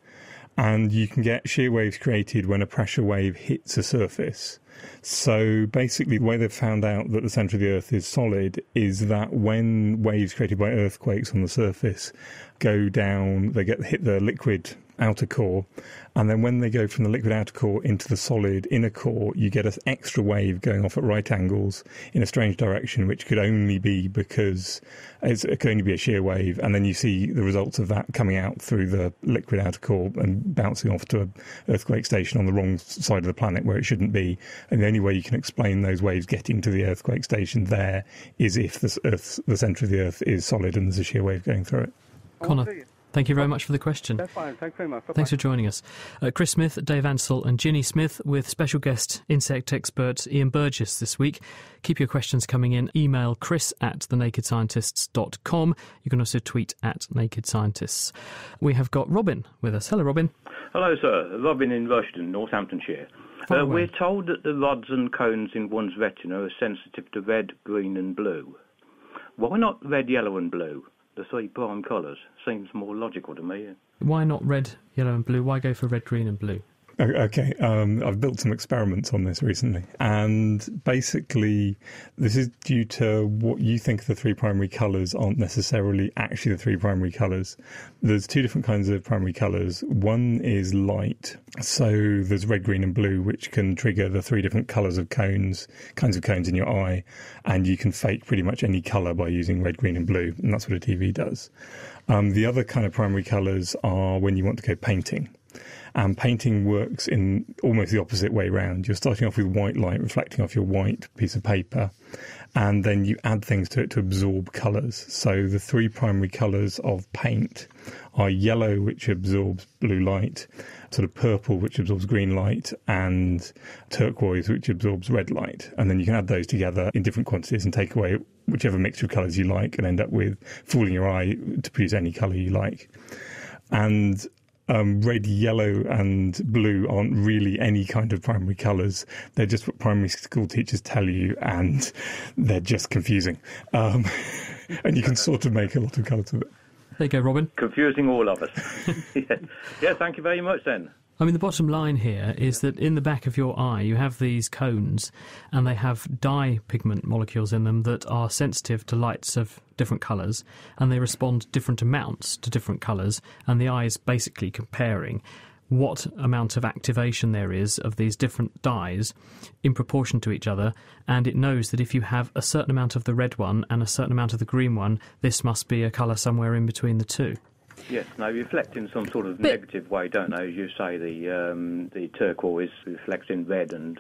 And you can get shear waves created when a pressure wave hits a surface. So basically, the way they've found out that the centre of the Earth is solid is that when waves created by earthquakes on the surface go down, they hit the liquid outer core, and then when they go from the liquid outer core into the solid inner core, you get an extra wave going off at right angles in a strange direction, which could only be because it could only be a shear wave, and then you see the results of that coming out through the liquid outer core and bouncing off to an earthquake station on the wrong side of the planet where it shouldn't be. And the only way you can explain those waves getting to the earthquake station there is if the centre of the Earth is solid and there's a shear wave going through it. Connor, thank you very much for the question. That's fine. Thanks very much. Bye-bye. Thanks for joining us. Chris Smith, Dave Ansell and Ginny Smith with special guest insect expert Ian Burgess this week. Keep your questions coming in. Email chris@thenakedscientists.com. You can also tweet @nakedscientists. We have got Robin with us. Hello, Robin. Hello, sir. Robin in Rushden, Northamptonshire. We're told that the rods and cones in one's retina are sensitive to red, green and blue. Why not red, yellow and blue? The three prime colours seems more logical to me. Why not red, yellow and blue? Why go for red, green and blue? Okay, I've built some experiments on this recently, and basically this is due to what you think of the three primary colours aren't necessarily actually the three primary colours. There's two different kinds of primary colours. One is light, so there's red, green and blue, which can trigger the three different colours of kinds of cones in your eye, and you can fake pretty much any colour by using red, green and blue, and that's what a TV does. The other kind of primary colours are when you want to go painting. And painting works in almost the opposite way round. You're starting off with white light reflecting off your white piece of paper, and then you add things to it to absorb colours. So the three primary colours of paint are yellow, which absorbs blue light, sort of purple, which absorbs green light, and turquoise, which absorbs red light. And then you can add those together in different quantities and take away whichever mixture of colours you like and end up with fooling your eye to produce any colour you like. And red, yellow and blue aren't really any kind of primary colours. They're just what primary school teachers tell you, and they're just confusing. And you can sort of make a lot of colours with it. There you go, Robin. Confusing all of us. Yeah, thank you very much then. I mean, the bottom line here is that in the back of your eye you have these cones and they have dye pigment molecules in them that are sensitive to lights of different colours, and they respond different amounts to different colours, and the eye is basically comparing what amount of activation there is of these different dyes in proportion to each other, and it knows that if you have a certain amount of the red one and a certain amount of the green one, this must be a colour somewhere in between the two. Yes, they reflect in some sort of negative way, don't they? As you say, the turquoise reflects in red and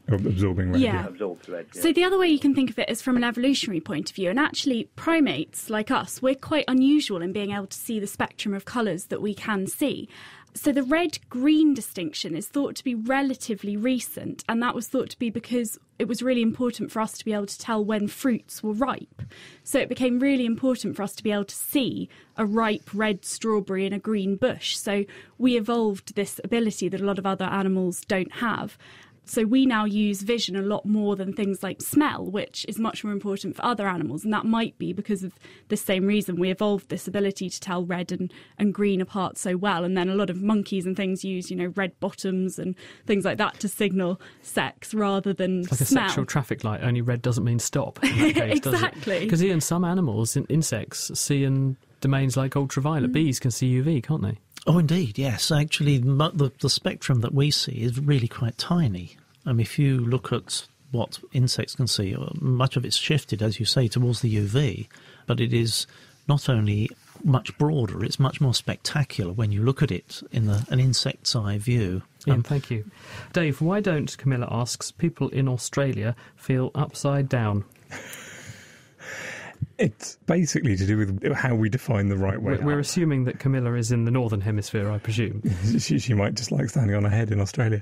absorbing red. Yeah. Absorbs red. Yeah. So the other way you can think of it is from an evolutionary point of view, and actually primates like us, we're quite unusual in being able to see the spectrum of colours that we can see. So the red-green distinction is thought to be relatively recent, and that was thought to be because it was really important for us to be able to tell when fruits were ripe. So it became really important for us to be able to see a ripe red strawberry in a green bush. So we evolved this ability that a lot of other animals don't have. So we now use vision a lot more than things like smell, which is much more important for other animals. And that might be because of the same reason we evolved this ability to tell red and green apart so well. And then a lot of monkeys and things use, red bottoms and things like that to signal sex rather than it's like smell. A sexual traffic light, only red doesn't mean stop. In that case, exactly. Because even some animals, insects, see in domains like ultraviolet. Bees can see UV, can't they? Oh, indeed, yes. Actually, the spectrum that we see is really quite tiny. If you look at what insects can see, much of it's shifted, as you say, towards the UV, but it is not only much broader, it's much more spectacular when you look at it in an insect's eye view. Ian, thank you. Dave, why don't, Camilla asks, people in Australia feel upside down? It's basically to do with how we define the right way. We're assuming that Camilla is in the northern hemisphere, I presume. She might just like standing on her head in Australia.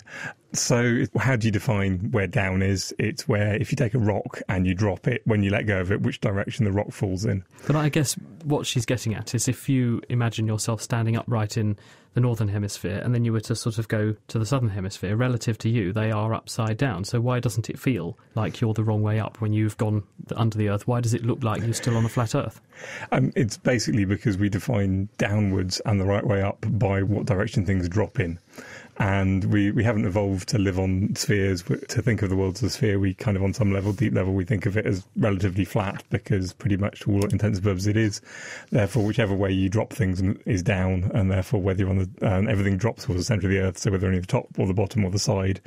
So how do you define where down is? It's where if you take a rock and you drop it, when you let go of it, which direction the rock falls in. But I guess what she's getting at is if you imagine yourself standing upright in the northern hemisphere and then you were to sort of go to the southern hemisphere, relative to you, they are upside down. So why doesn't it feel like you're the wrong way up when you've gone under the earth? Why does it look like you're still on a flat earth? It's basically because we define downwards and the right way up by what direction things drop in. And we haven't evolved to live on spheres, to think of the world as a sphere. We kind of, on some level, deep level, we think of it as relatively flat because pretty much to all intents and purposes it is. Therefore, whichever way you drop things is down, and therefore whether you're on everything drops towards the centre of the earth, so whether you're on the top or the bottom or the side,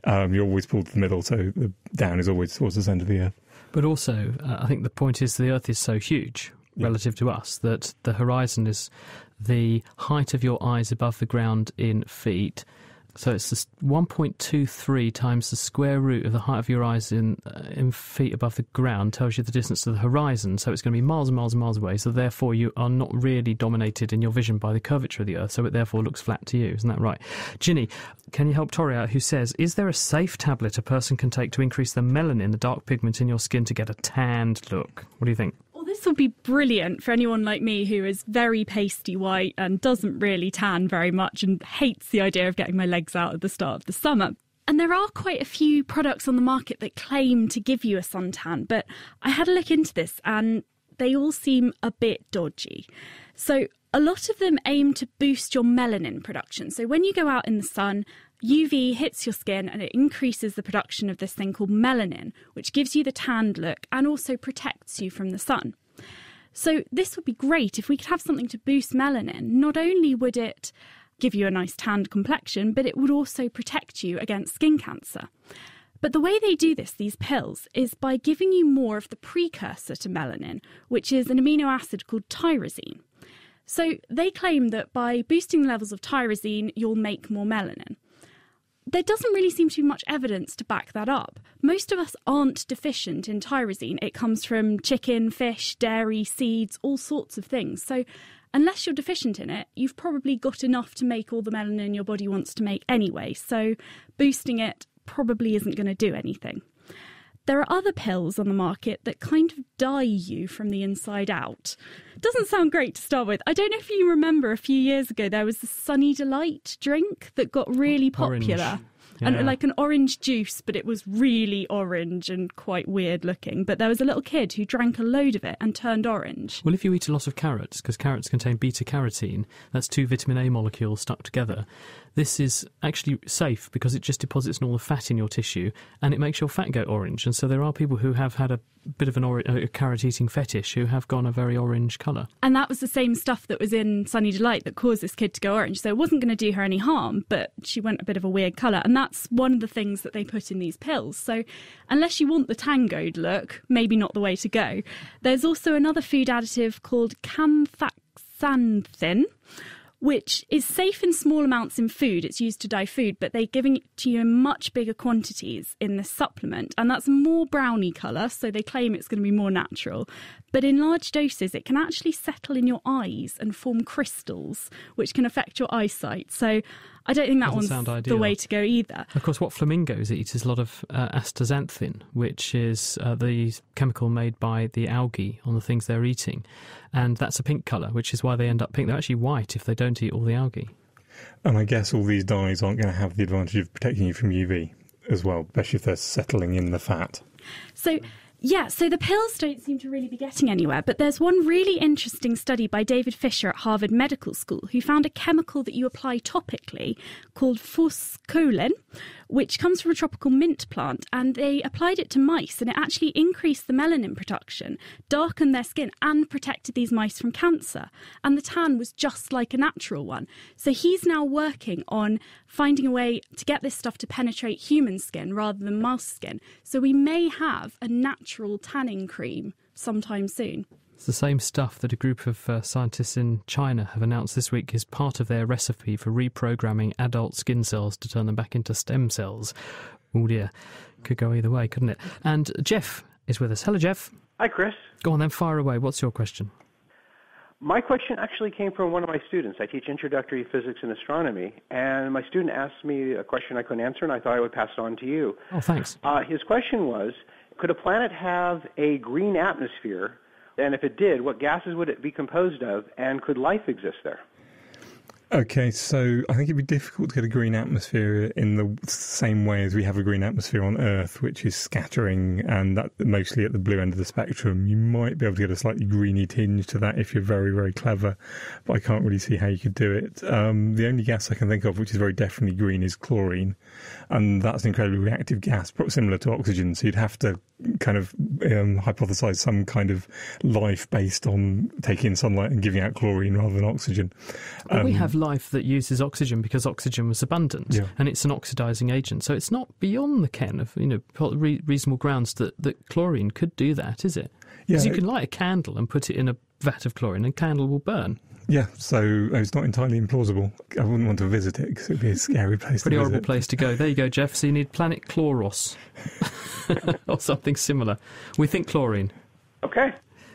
you're always pulled to the middle, so the down is always towards the centre of the earth. But also, I think the point is the earth is so huge relative to us that the horizon is the height of your eyes above the ground in feet. So it's just 1.23 times the square root of the height of your eyes in feet above the ground tells you the distance to the horizon. So it's going to be miles and miles and miles away. So therefore you are not really dominated in your vision by the curvature of the earth. So it therefore looks flat to you. Isn't that right? Ginny, can you help Tori out, who says, is there a safe tablet a person can take to increase the melanin, the dark pigment in your skin, to get a tanned look? What do you think? This would be brilliant for anyone like me who is very pasty white and doesn't really tan very much and hates the idea of getting my legs out at the start of the summer. And there are quite a few products on the market that claim to give you a suntan, but I had a look into this and they all seem a bit dodgy. So a lot of them aim to boost your melanin production. So when you go out in the sun, UV hits your skin and it increases the production of this thing called melanin, which gives you the tanned look and also protects you from the sun. So this would be great if we could have something to boost melanin. Not only would it give you a nice tanned complexion, but it would also protect you against skin cancer. But the way they do this, these pills, is by giving you more of the precursor to melanin, which is an amino acid called tyrosine. So they claim that by boosting the levels of tyrosine, you'll make more melanin. There doesn't really seem to be much evidence to back that up. Most of us aren't deficient in tyrosine. It comes from chicken, fish, dairy, seeds, all sorts of things. So unless you're deficient in it, you've probably got enough to make all the melanin your body wants to make anyway. So boosting it probably isn't going to do anything. There are other pills on the market that kind of dye you from the inside out. Doesn't sound great to start with. I don't know if you remember a few years ago there was the Sunny Delight drink that got really popular. And like an orange juice, but it was really orange and quite weird looking. But there was a little kid who drank a load of it and turned orange. Well, if you eat a lot of carrots, because carrots contain beta-carotene, that's 2 vitamin A molecules stuck together, this is actually safe because it just deposits all the fat in your tissue and it makes your fat go orange. And so there are people who have had a bit of a carrot-eating fetish who have gone a very orange colour. And that was the same stuff that was in Sunny Delight that caused this kid to go orange. So it wasn't going to do her any harm, but she went a bit of a weird colour. And that's one of the things that they put in these pills. So unless you want the tangoed look, maybe not the way to go. There's also another food additive called canthaxanthin, which is safe in small amounts in food. It's used to dye food, but they're giving it to you in much bigger quantities in this supplement. And that's more browny colour, so they claim it's going to be more natural. But in large doses, it can actually settle in your eyes and form crystals, which can affect your eyesight. So I don't think that one's the way to go either. Of course, what flamingos eat is a lot of astaxanthin, which is the chemical made by the algae on the things they're eating. And that's a pink colour, which is why they end up pink. They're actually white if they don't eat all the algae. And I guess all these dyes aren't going to have the advantage of protecting you from UV as well, especially if they're settling in the fat. So the pills don't seem to really be getting anywhere, but there's one really interesting study by David Fisher at Harvard Medical School who found a chemical that you apply topically called foscolin, which comes from a tropical mint plant, and they applied it to mice and it actually increased the melanin production, darkened their skin and protected these mice from cancer. And the tan was just like a natural one. So he's now working on finding a way to get this stuff to penetrate human skin rather than mouse skin. So we may have a natural tanning cream sometime soon. It's the same stuff that a group of scientists in China have announced this week is part of their recipe for reprogramming adult skin cells to turn them back into stem cells. Oh dear, could go either way, couldn't it? And Jeff is with us. Hello, Jeff. Hi, Chris. Go on then, fire away. What's your question? My question actually came from one of my students. I teach introductory physics and astronomy, and my student asked me a question I couldn't answer, and I thought I would pass it on to you. Oh, thanks. His question was, could a planet have a green atmosphere? And if it did, what gases would it be composed of, and could life exist there? Okay, so I think it'd be difficult to get a green atmosphere in the same way as we have a green atmosphere on Earth, which is scattering and that mostly at the blue end of the spectrum. You might be able to get a slightly greeny tinge to that if you're very, very clever, but I can't really see how you could do it. The only gas I can think of which is very definitely green is chlorine, and that's an incredibly reactive gas, similar to oxygen, so you'd have to kind of hypothesize some kind of life based on taking in sunlight and giving out chlorine rather than oxygen. Well, we have life that uses oxygen because oxygen was abundant, and it's an oxidizing agent. So it's not beyond the ken of reasonable grounds that chlorine could do that, is it? Because you can light a candle and put it in a vat of chlorine, and candle will burn. Yeah, so it's not entirely implausible. I wouldn't want to visit it because it would be a scary place to visit. Pretty horrible place to go. There you go, Jeff. So you need planet Chloros or something similar. We think chlorine. Okay.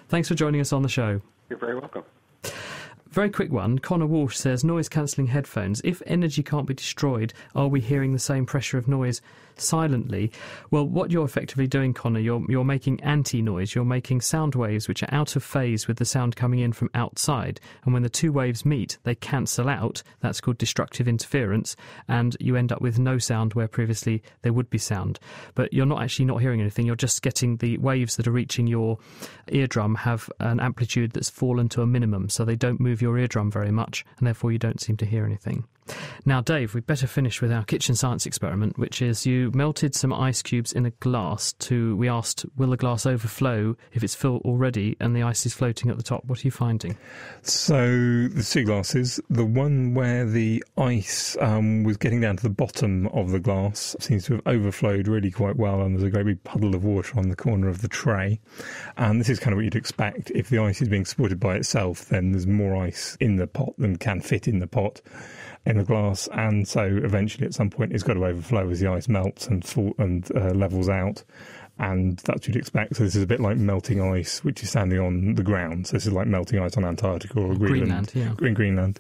Thanks for joining us on the show. You're very welcome. Very quick one. Connor Walsh says, noise-cancelling headphones. If energy can't be destroyed, are we hearing the same pressure of noise silently? Well, what you're effectively doing, Connor, you're making anti-noise. You're making sound waves which are out of phase with the sound coming in from outside. And when the two waves meet, they cancel out. That's called destructive interference. And you end up with no sound where previously there would be sound. But you're not hearing anything. You're just getting the waves that are reaching your eardrum have an amplitude that's fallen to a minimum. So they don't move your eardrum very much, and therefore you don't seem to hear anything. Now, Dave, we'd better finish with our kitchen science experiment, which is you melted some ice cubes in a glass. We asked, will the glass overflow if it's full already and the ice is floating at the top? What are you finding? So the two glasses, the one where the ice was getting down to the bottom of the glass seems to have overflowed really quite well, and there's a great big puddle of water on the corner of the tray. And this is kind of what you'd expect. If the ice is being supported by itself, then there's more ice in the pot than can fit in the pot in the glass, and so eventually at some point it's got to overflow as the ice melts and levels out, and that's what you'd expect. So this is a bit like melting ice which is standing on the ground. So this is like melting ice on Antarctica or Greenland. In Greenland.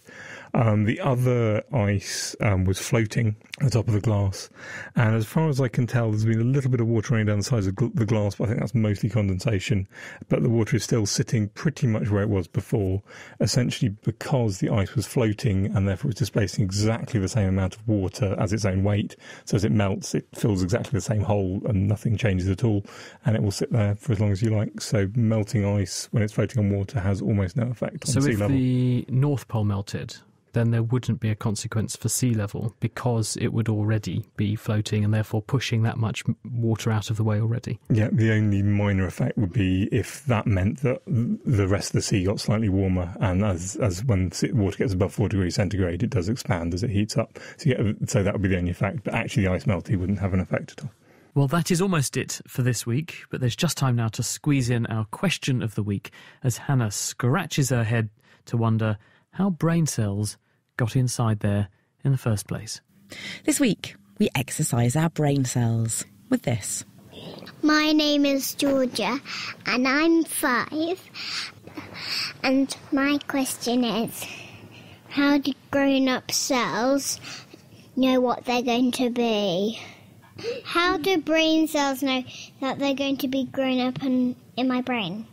The other ice was floating at the top of the glass, and as far as I can tell, there's been a little bit of water running down the sides of the glass, but I think that's mostly condensation. But the water is still sitting pretty much where it was before, essentially because the ice was floating and therefore it's displacing exactly the same amount of water as its own weight. So as it melts, it fills exactly the same hole and nothing changes at all, and it will sit there for as long as you like. So melting ice when it's floating on water has almost no effect on sea level. So if the North Pole melted, then there wouldn't be a consequence for sea level because it would already be floating and therefore pushing that much water out of the way already. Yeah, the only minor effect would be if that meant that the rest of the sea got slightly warmer, and as when water gets above 4 degrees centigrade, it does expand as it heats up. So that would be the only effect, but actually the ice melting wouldn't have an effect at all. Well, that is almost it for this week, but there's just time now to squeeze in our question of the week as Hannah scratches her head to wonder how brain cells got inside there in the first place. This week, we exercise our brain cells with this. My name is Georgia, and I'm 5. And my question is, how do grown-up cells know what they're going to be? How do brain cells know that they're going to be grown up in my brain?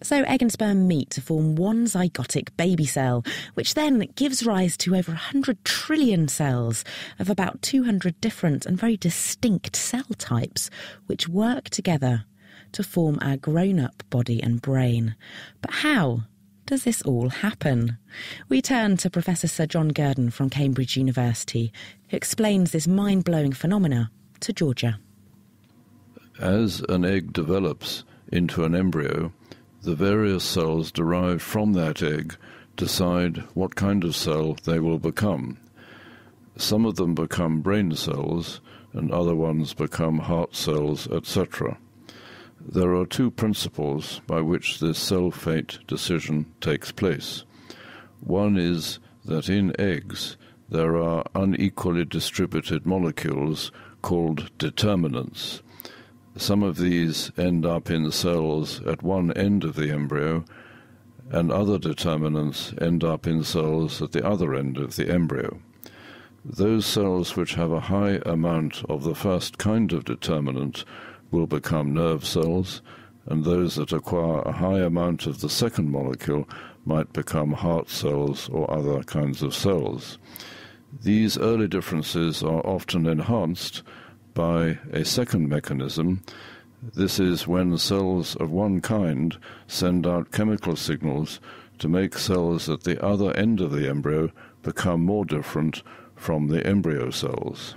So egg and sperm meet to form one zygotic baby cell, which then gives rise to over 100 trillion cells of about 200 different and very distinct cell types, which work together to form our grown-up body and brain. But how does this all happen? We turn to Professor Sir John Gurdon from Cambridge University, who explains this mind-blowing phenomena to Georgia. As an egg develops into an embryo, the various cells derived from that egg decide what kind of cell they will become. Some of them become brain cells, and other ones become heart cells, etc. There are 2 principles by which this cell fate decision takes place. One is that in eggs there are unequally distributed molecules called determinants. Some of these end up in cells at one end of the embryo, and other determinants end up in cells at the other end of the embryo. Those cells which have a high amount of the first kind of determinant will become nerve cells, and those that acquire a high amount of the second molecule might become heart cells or other kinds of cells. These early differences are often enhanced by a second mechanism. This is when cells of one kind send out chemical signals to make cells at the other end of the embryo become more different from the embryo cells.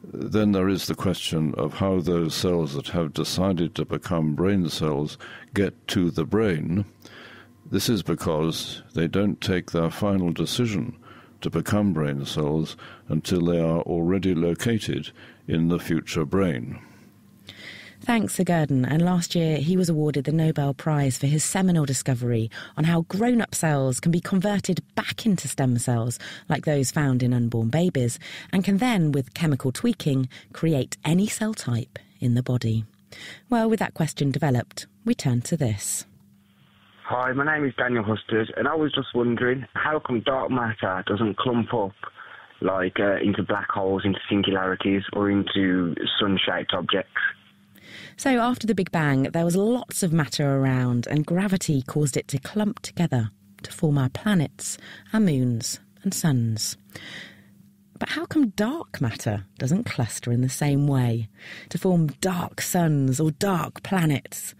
Then there is the question of how those cells that have decided to become brain cells get to the brain. This is because they don't take their final decision to become brain cells until they are already located in the future brain. Thanks, Sir Gurdon, and last year he was awarded the Nobel Prize for his seminal discovery on how grown-up cells can be converted back into stem cells, like those found in unborn babies, and can then, with chemical tweaking, create any cell type in the body. Well, with that question developed, we turn to this. Hi, my name is Daniel Hustard, and I was just wondering, how come dark matter doesn't clump up like into black holes, into singularities, or into sun-shaped objects? So after the Big Bang, there was lots of matter around, and gravity caused it to clump together to form our planets, our moons and suns. But how come dark matter doesn't cluster in the same way to form dark suns or dark planets?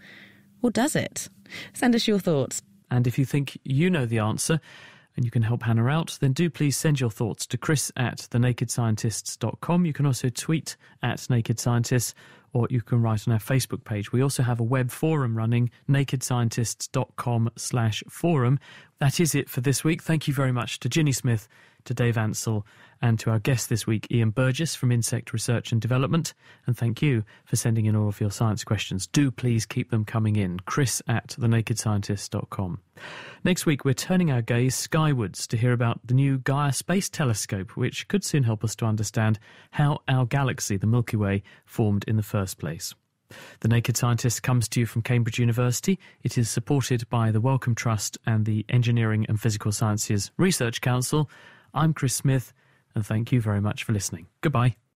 Or does it? Send us your thoughts. And if you think you know the answer and you can help Hannah out, then do please send your thoughts to chris@thenakedscientists.com. You can also tweet @nakedscientists, or you can write on our Facebook page. We also have a web forum running, nakedscientists.com/forum. That is it for this week. Thank you very much to Ginny Smith, to Dave Ansell, and to our guest this week, Ian Burgess from Insect Research and Development. And thank you for sending in all of your science questions. Do please keep them coming in. chris@thenakedscientists.com. Next week, we're turning our gaze skywards to hear about the new Gaia Space Telescope, which could soon help us to understand how our galaxy, the Milky Way, formed in the first place. The Naked Scientist comes to you from Cambridge University. It is supported by the Wellcome Trust and the Engineering and Physical Sciences Research Council. I'm Chris Smith, and thank you very much for listening. Goodbye.